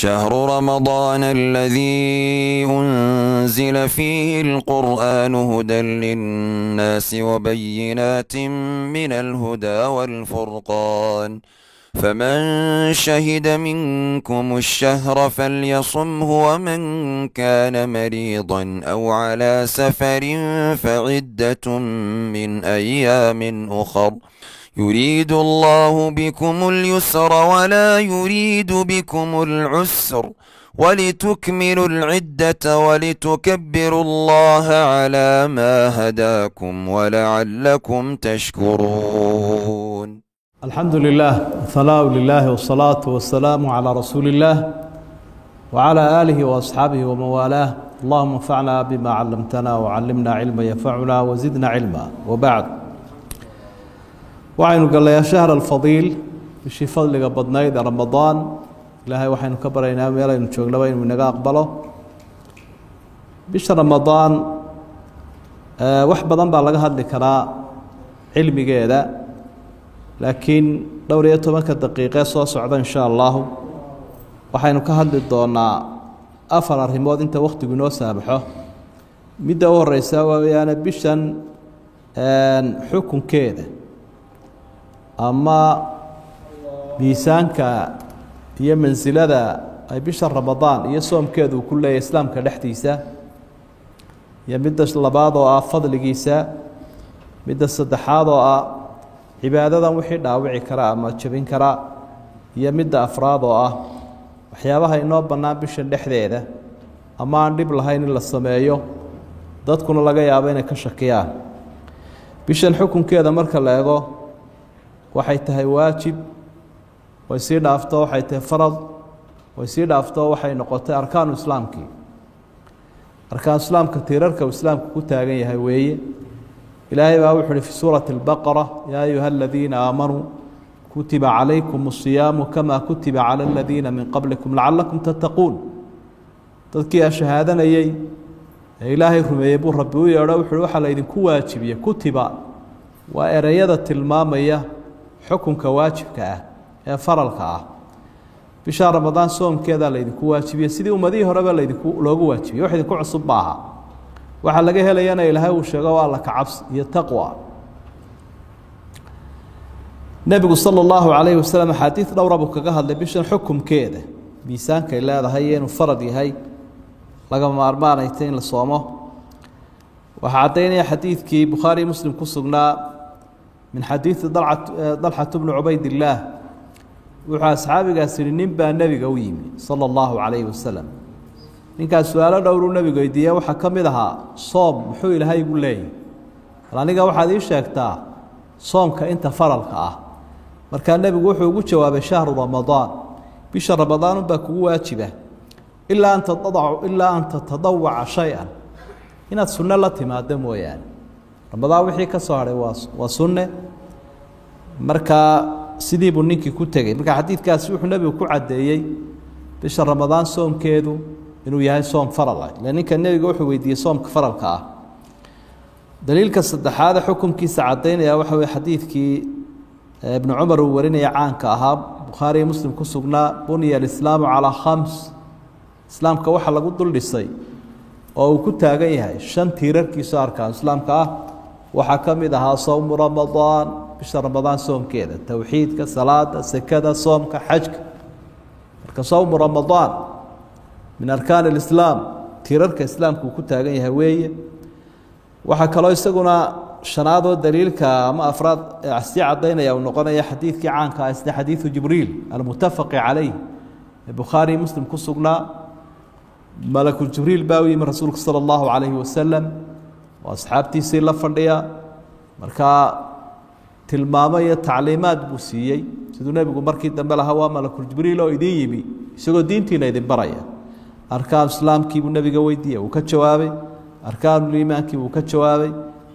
شهر رمضان الذي أنزل فيه القرآن هدى للناس وبينات من الهدى والفرقان فمن شهد منكم الشهر فليصمه ومن كان مريضا أو على سفر فعدة من أيام أخر يريد الله بكم اليسر ولا يريد بكم العسر ولتكملوا العدة ولتكبروا الله على ما هداكم ولعلكم تشكرون. الحمد لله والثناء لله والصلاة والسلام على رسول الله وعلى آله وأصحابه ومن والاه. اللهم انفعنا بما علمتنا وعلمنا علما ينفعنا وزدنا علما. وبعد، waxaynu galayaa shahr alfadiil, bishii fadliga badnayd ramadaan. ilaahay waxaynu ka baraynaa meelaynu joognaba inuu inaga aqbalo. bisha ramadaan wax badan baa laga hadli karaa cilmigeeda, laakiin dhowr iyo 10 daqiiqo soo socda insha Allah waxaynu ka hadli doonaa afar arrimood inta waqtigu inoo saabaxo. midda ugu horeysa waa bishan xukunkeeda ama miisaanka iyo mansilada ay bisha ramadaan iyo soomkeedu ku leeyahay islaamka dhexdiisa, iyo midda labaad oo ah fadligiisa, midda saddexaad oo ah cibaadadan wixii dhaawici kara ama jabin kara, iyo midda afraad oo ah waxyaabaha inoo bannaan bishan dhexdeeda ama aan dhib lahayn in la sameeyo dadkuna laga yaabo inay ka shakiyaan. bishan xukunkeeda marka la eego waxay tahay waajib, way sii dhaafto waxay tahay farad, way sii dhaafto waxay noqotay arkaanu islaamkii. arkaan islaamka tiirarka islaamku ku taagan yahay weeye. ilaahay baa wuxuu fi suurati al-baqara yaa ayuha alladhiina aamanuu kutiba calaykum as-siyaamu kama kutiba cala alladhiina min qablikum la'allakum tattaquun. dadkii shahaadanayay ee ilaahay rumeeyay buu rabbi u yeedho wuxuu waxa la idinku waajibiyay. kutiba waa erayada tilmaamaya xukunka waajibka ah ee faralka ah. bisha ramadaan soomkeeda la idinku waajibiyay sidii ummadii horeba la idinku loogu waajibiyay. wax idinku cusub baaha, waxa laga helayana ilaahay uu sheego waa la ka cabsi iyo taqwa. nabigu sallallahu alayhi wasallam xadiis dhowr abu kaga hadlay bishan xukunkeeda, miisaanka ay leedahay inuu farad yahay, laga maarmaanay in la soomo. waxa cadeynaya xadiidkii Bukhari Muslim ku sugnaa من حديث طلحة بن عبيد الله وحا أصحابي nin baa nabiga u yimi صلى الله عليه وسلم. ninkaas su'aalo dhowr nabiga weydiiyay waxa kamid ahaa soom muxuu ilaahay ugu leeyahay. aniga waxaad ii sheegtaa soomka inta faralka ah. markaa nabigu wuxuu ugu jawaabay shahru ramadaan, bisha ramadaan baa kugu waajiba ilaa an tatadawwa shay'an, inaad sunna la timaado mooyaan. ramadaan wixii ka soo haray waa sunne. marka sidii buu ninkii ku tagay. marka xadiidkaasi wuxuu nabigu ku cadeeyay bisha ramadaan soomkeedu inuu yahay soom faral ah. ninka nabiga wuxuu weydiiyay soomka faralka ah. daliilka saddexaad xukunkiisa cadeynaya waxa weeye xadiidkii ibn Umar uu warinaya caanka ahaa Bukhari Muslim ku sugnaa buniya al-islaamu ala khams. islaamka waxa lagu dul dhisay oo uu ku taagan yahay 5 tiirarkiisa arkaan islaamka ah. waxaa kamid ahaa soom ramadaan, bisha ramadaan soomkeeda, tawxiidka, salaada, sakada, soomka, xajka. marka soom ramadaan min arkaan al-islaam, tiirarka islaamku ku taagan yahay weeye. waxa kale oo isaguna shanaad oo daliilka ama afraad si cadeynaya uu noqonaya xadiidkii caanka ah sida xadiisu jibriil al-muttafaq alayhi Bukhari Muslim ku sugnaa. malakul jibriil baa u yimi rasuulka sallallahu alayhi wasallam واصحابتي la fadhiya. marka tilmaamo iyo tacliimaad buu siiyay sidoo nabigu markii dambe lahaa waa malakul jibriil oo idin yimi isagoo diintiina idin baraya. arkaan islaamkii buu nabiga weydiiyay uu ka jawaabay, arkaanul iimaankii buu ka jawaabay,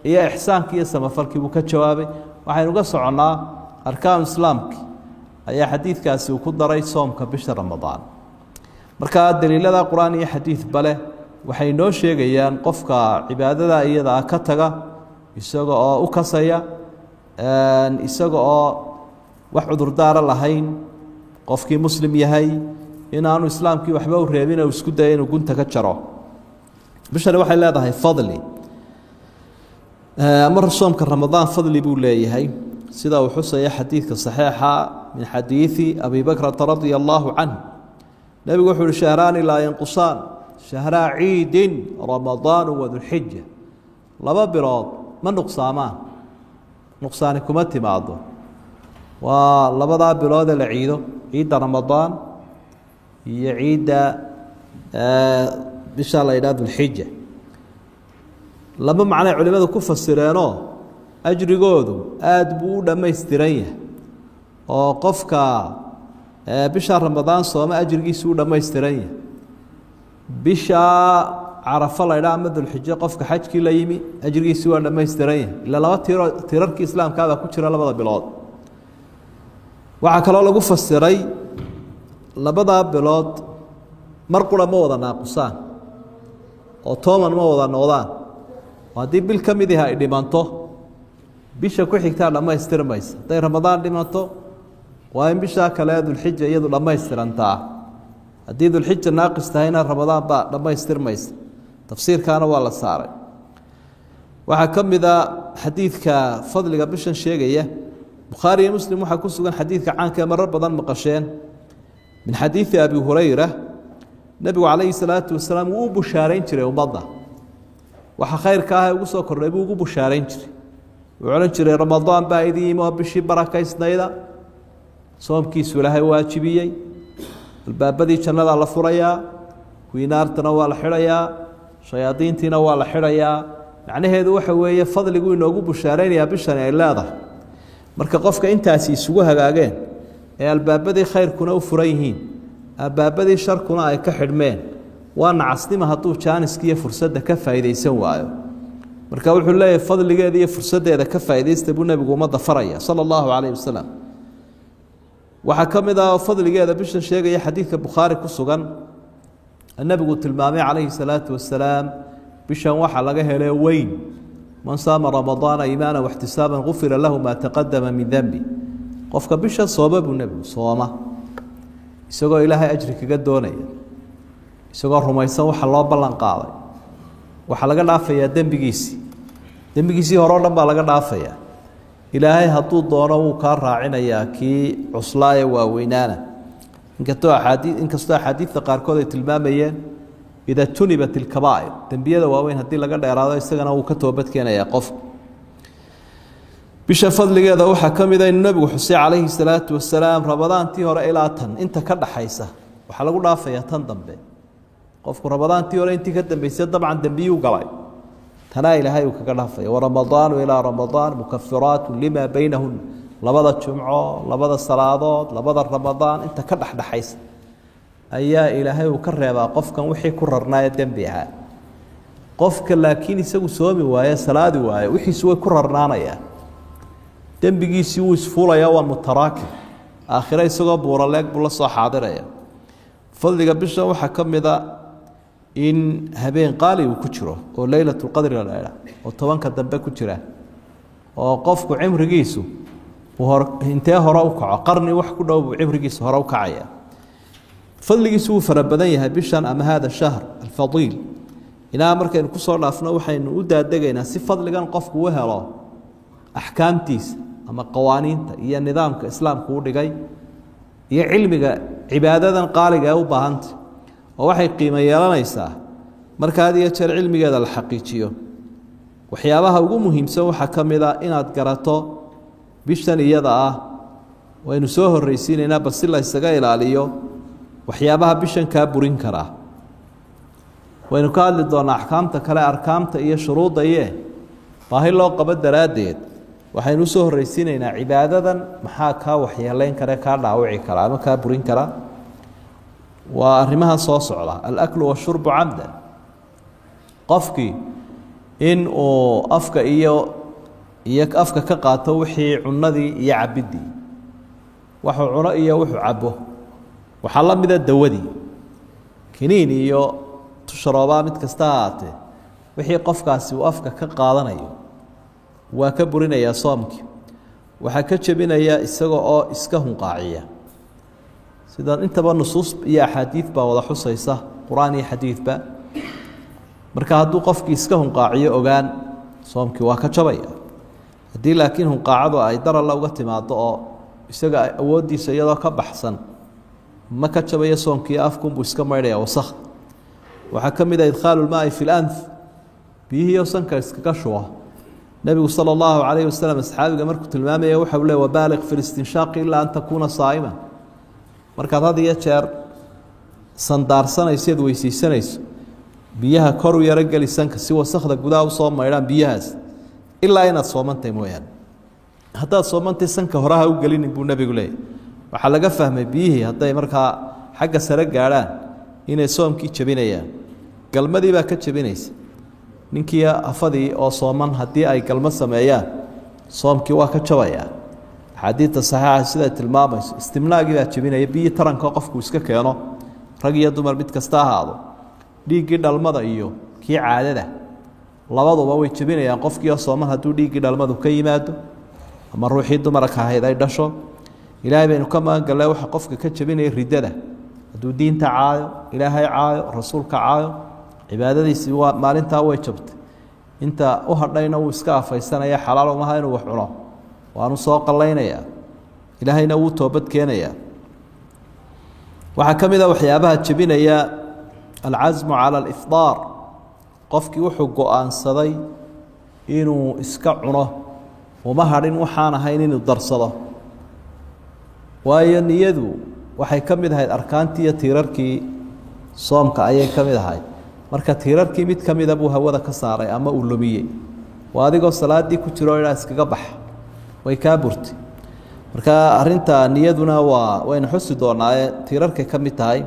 iyo ihsaankii iyo samafalkii buu ka jawaabay. waxaynu uga soconaa arkaan islaamkii ayaa xadiidkaasi uu ku daray soomka bisha ramadaan. marka daliilada quraan iyo xadiis bale waxay noo sheegayaan qofka cibaadada iyada ka taga isaga oo u kasaya isaga oo wax cudur daara lahayn qofkii muslim yahay inaanu islaamkii waxba u reebin oo isku dayay inuu gunta ka jaro bishani waxay leedahay fadli amar soomka ramadaan fadli buu leeyahay sida uu xusaya xadiidka saxiixa min xadiisi abi bakr radiyallahu anhu nabigu wuxuu shahraani la yanqusaan shahra ciid ramadaan wa dhulhijja laba bilood ma nuqsaamaan nuqsaani kuma timaado waa labada bilood la ciido ciida ramadaan iyo ciida bisha la yiraahdo dhulhijja laba macna culimadu ku fasireeno ajrigoodu aad buu u dhameystiran yahay oo qofka bisha ramadaan sooma ajrigiisu u dhameystiran yahay bisha carafa la yiraahdo ama dhulhijja qofka xajkii la yimi ajrigiisu waa dhameystiran yahay ila laba tirarkii islaamka ku jira labada bilood waxa kale oo lagu fasiray labada bilood mar qura ma wada naaqusaan oo tooman ma wada noqdaan hadii bil kamid ah ay dhimanto bisha ku xigta dhamaystirmaysa haday ramadaan dhimanto waa in bisha kale dhulhijja iyadu dhamaystirantaa hadii dhulhijja naaqis tahayna ramadaan ba dhamaystirmaysa tafsiirkaana waa la saaray waxa kamida xadiidka fadliga bishan sheegaya bukhari iyo muslim waxa ku sugan xadiidka caanka marar badan maqasheen min xadiisi abi hurayra nabigu calayhi salaatu wasalaam uu bushaareyn jiray ummadda waxa khayrka ah ugu soo kordhay buu ugu bushaareyn jiray wuxuu oran jiray ramadaan baa idiimo bishii barakaysnayda soomkiisu ilaahay waajibiyey albaabadii jannada la furayaa wiinaartana waa la xidhayaa shayaadiintiina waa la xidhayaa macnaheedu waxa weeye fadligu inoogu bushaareynaya bishan ay leedahay marka qofka intaasi isugu hagaageen ee albaabadii khayrkuna u furan yihiin albaabadii sharkuna ay ka xidhmeen waa nacasnimo hadduu jaaniskiiyo fursadda ka faa'iidaysan waayo marka wuxuu leeyahay fadligeeda iyo fursaddeeda ka faa'iidaysta buu nabigu ummadda faraya sala allahu calayhi wasalam waxaa ka mid ah fadligeeda bishan sheegaya xadiidka bukhaari ku sugan nabigu tilmaamay calayhi salaatu wasalaam bishan waxaa laga helay weyn man saama ramadaana iimaanan waxtisaaban gufira lahu maa taqadama min dembi qofka bisha sooma buu nabigu sooma isagoo ilaahay ajri kaga doonaya isagoo rumaysan waxa loo ballan qaaday waxa laga dhaafayaa dembigiisii hore oo dhan baa laga dhaafayaa ilaahay hadduu doono wuu kaa raacinayaa kii cuslaaye waaweynaana inkastoo axaadiidta qaarkood ay tilmaamayeen ida tunibat ilkabaa'ir dembiyada waaweyn haddii laga dheeraado isagana wuu ka toobadkeenayaa qofka bisha fadligeeda waxaa ka mid ah inuu nabigu xusay calayhi salaatu wasalaam ramadaantii hore ilaa tan inta ka dhaxaysa waxaa lagu dhaafayaa tan dambe qofku ramadaantii hore intii ka dambeysay dabcan dembiyuu galay tanaa ilaahay uu kaga dhaafaya waramadaanu ilaa ramadaan mukafiraatu lima baynahun labada jumco labada salaadood labada ramadaan inta ka dhexdhexaysa ayaa ilaahay uu ka reebaa qofkan wixii ku rarnaaya dembi ahaa qofka laakiin isagu soomi waaye salaadi waaye wixiisu way ku rarnaanayaan dembigiisii wuu isfuulayaa waa mutaraakib aakhire isagoo buuraleeg buu la soo xaadiraya fadliga bisha waxaa ka mid a in habeen qaali uu ku jiro oo leylatulqadri la idhaa oo tobanka dambe ku jira oo qofku cimrigiisu intee hore u kaco qarni wax ku dhow buu cimrigiisu hore u kacaya fadligiisu wuu fara badan yahay bishan ama hada shahr alfadiil ilaa markaynu ku soo dhaafno waxaynu u daadegaynaa si fadligan qofku u helo axkaamtiisa ama qawaaniinta iyo nidaamka islaamku u dhigay iyo cilmiga cibaadadan qaaliga ee u baahanta oo waxay qiimo yeelanaysaa marka had iyo jeer cilmigeeda la xaqiijiyo waxyaabaha ugu muhiimsan waxaa ka mid ah inaad garato bishan iyada ah waynu soo horreysiinaynaa bal si la isaga ilaaliyo waxyaabaha bishan kaa burin karaa waynu ka hadli doonaa axkaamta kale arkaamta iyo shuruudda iyo baahi loo qabo daraaddeed waxaynu usoo horreysiinaynaa cibaadadan maxaa kaa waxyeeleyn kare kaa dhaawici karaa ama kaa burin karaa waa arrimahan soo socda alaklu washurbu camdan qofkii in uu afka iyo afka ka qaato wixii cunadii iyo cabiddii wuxuu cuno iyo wuxuu cabo waxaa la mida dawadii kiniin iyo tusharoobaa mid kasta ahaatee wixii qofkaasi uu afka ka qaadanayo waa ka burinayaa soomkii waxaa ka jebinayaa isaga oo iska hunqaaciya sidaan intaba nusuus iyo axaadiid baa wada xusaysa qur-aan iyo xadiidba marka hadduu qofkii iska hunqaaciyo ogaan soomkii waa ka jabaya haddii laakiin hunqaacadu ay daralla uga timaado oo isaga awooddiisa iyadoo ka baxsan ma ka jabaya soomkii afkunbuu iska maydhaya wasakh waxaa ka mid ah idkhaalu lmaa'i fi lanf biyihiiyo sanka iskaga shuba nebigu sala allahu calayhi wasalam asxaabiga markuu tilmaamaya waxau leey wabaaliq fi listinshaaqi ilaa an takuuna saa'iman markaad had iyo jeer sandaarsanayso eed weysaysanayso biyaha kor u yaro geli sanka si wasakhda gudaha usoo maydhaan biyahaas ilaa inaad soomantahay mooyaane haddaad soomantay sanka horaha u gelinin buu nebigu leeyay waxaa laga fahmay biyihii hadday markaa xagga sare gaadhaan inay soomkii jebinayaan galmadii baa ka jebinaysa ninkii afadii oo sooman haddii ay galmo sameeyaan soomkii waa ka jabayaa axaadiidta saxiixa siday tilmaamayso istimnaagii baa jebinaya biyii taranka qofku iska keeno rag iyo dumar mid kasta ahaado dhiiggii dhalmada iyo kii caadada labaduba way jebinayaan qofkii oo sooman hadduu dhiiggii dhalmadu ka yimaado ama ruuxii dumarka ahayd ay dhasho ilaahay baynu ka magan gallay waxa qofka ka jebinaya riddada hadduu diinta caayo ilaahay caayo rasuulka caayo cibaadadiisii waa maalintaa way jabtay inta u hadhayna wuu iska afaysanaya xalaal umaha inuu wax cuno waanu soo qallaynayaa ilaahayna wuu toobad keenayaa waxaa ka mid a waxyaabaha jebinaya alcasmu cala alifdaar qofkii wuxuu go-aansaday inuu iska cuno uma hadhin waxaan ahayn inuu darsado waayo niyadu waxay ka mid ahayd arkaantii iyo tiirarkii soomka ayay ka mid ahayd marka tiirarkii mid ka mida buu hawada ka saaray ama uu lumiyey waa adigoo salaaddii ku jiro inaa iskaga bax way kaa burtay marka arrinta niyaduna waynu xusi doonaaye tiirarkay ka mid tahay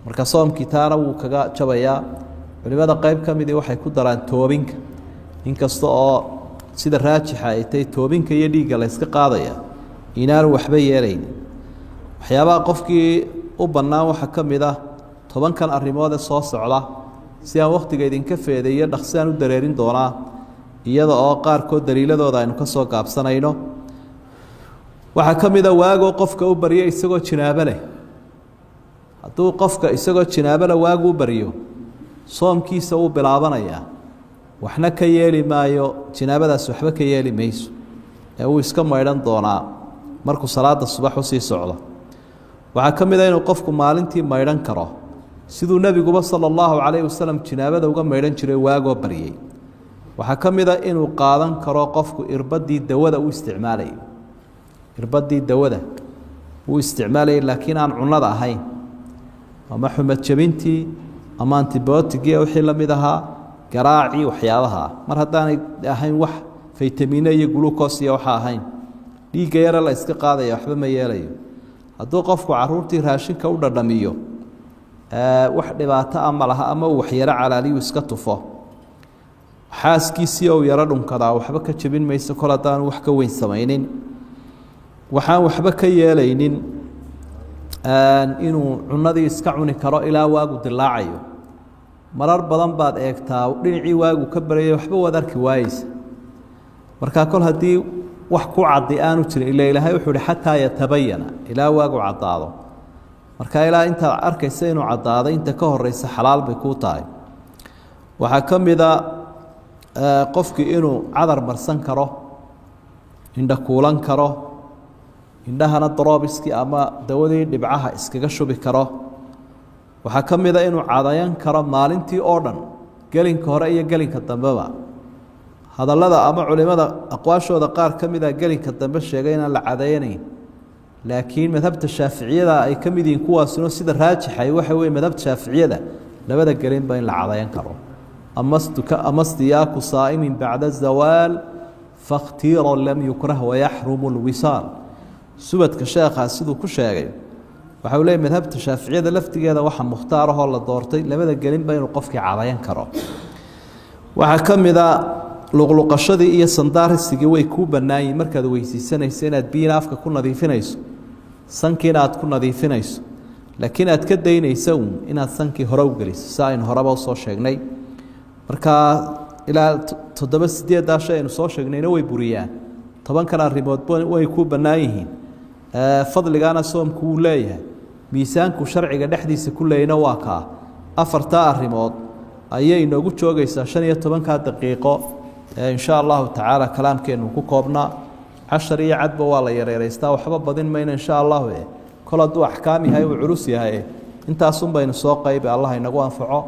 marka soomkii taana wuu kaga jabayaa culimada qayb ka midii waxay ku daraan toobinka inkasta oo sida raajixa ay tahay toobinka iyo dhiigga la yska qaadaya inaanu waxba yeelaynin waxyaabaha qofkii u bannaan waxaa ka mid ah 10kan arrimoodee soo socda si aan wakhtiga idinka feedeeyo dhaqsiaan u dareerin doonaa iyada oo qaarkood daliiladooda aynu ka soo gaabsanayno waxaa ka mid a waagoo qofka u baryo isagoo jinaabo leh hadduu qofka isagoo jinaabo leh waagu u baryo soomkiisa wuu bilaabanayaa waxna ka yeeli maayo jinaabadaas waxba ka yeeli mayso ee wuu iska maydhan doonaa markuu salaada subax u sii socdo waxaa ka mid a inuu qofku maalintii maydhan karo siduu nebiguba sala allahu calayhi wasalam jinaabada uga maydhan jiray waagoo baryey waxaa ka mid a inuu qaadan karo qofku irbadii dawada u isticmaalayo irbadii dawada uu isticmaalayay laakiin aan cunnada ahayn ama xumad jabintii ama antibiyootigii wixii la mid ahaa garaacii waxyaabaha mar haddaanay ahayn wax faytamiino iyo gluukos iyo waxa ahayn dhiigga yare la iska qaadaya waxba ma yeelayo hadduu qofku caruurtii raashinka u dhadhamiyo wax dhibaato ama laha ama uu waxyaro calaaliyu iska tufo xaaskiisii ou yaro dhunkadaa waxba ka jebin mayso kol haddaanu wax ka weyn samaynin waxaan waxba ka yeelaynin inuu cunadii iska cuni karo ilaa waagu dilaacayo marar badan baad eegtaa dhinacii waagu ka baryay waxba waad arki waayeysa markaa kol haddii wax ku caddi aanu jirin ila ilaahay wuxuu ihi xataa yatabayana ilaa waagu caddaado marka ilaa intaad arkaysa inuu caddaaday inta ka horeysa xalaal bay kuu tahay waxaa ka mida qofkii inuu cadar marsan karo indha kuulan karo indhahana daroobiskii ama dawadii dhibcaha iskaga shubi karo waxaa ka mida inuu cadayan karo maalintii oo dhan gelinka hore iyo gelinka dambeba hadallada ama culimada aqwaashooda qaar ka mida gelinka dambe sheegay inaan la cadayanayn laakiin madhabta shaaficiyada ay ka mid yihiin kuwaasuna sida raajixay waxa weeye madhabta shaaficiyada labada gelinba in la cadayan karo ama stiyaaku saa'imin bacda zawaal fakhtiira lam yukrah wayaxrumu lwisaal subadka sheekhaa siduu ku sheegay waxau leeyay madhabta shaaficiyada laftigeeda waxa mukhtaar ahoo la doortay labada gelinba inuu qofkii cadayan karo waxaa ka mida luqluqashadii iyo sandaarisigii way kuu bannaayiin markaad weysaysanayso inaad biyina afka ku nadiifinayso sankiina aad ku nadiifinayso laakiin aad ka daynaysa uun inaad sankii hore u geliso si aynu horeba usoo sheegnay markaa ilaa 7-8 shay aynu soo sheegnayna way buriyaan 10kan arrimoodba way kuu bannaan yihiin fadligaana soomku wuu leeyahay miisaanku sharciga dhexdiisa ku leeyna waa kaa afartaa arrimood ayay inoogu joogaysaa 15 daqiiqo in sha allahu tacaala kalaamkeenu ku koobnaa 10 iyo cadba waa la yareereystaa waxba badin mayna in sha allahu kol hadduu axkaam yahay uu culus yahay intaasun baynu soo qaybi allah inagu anfaco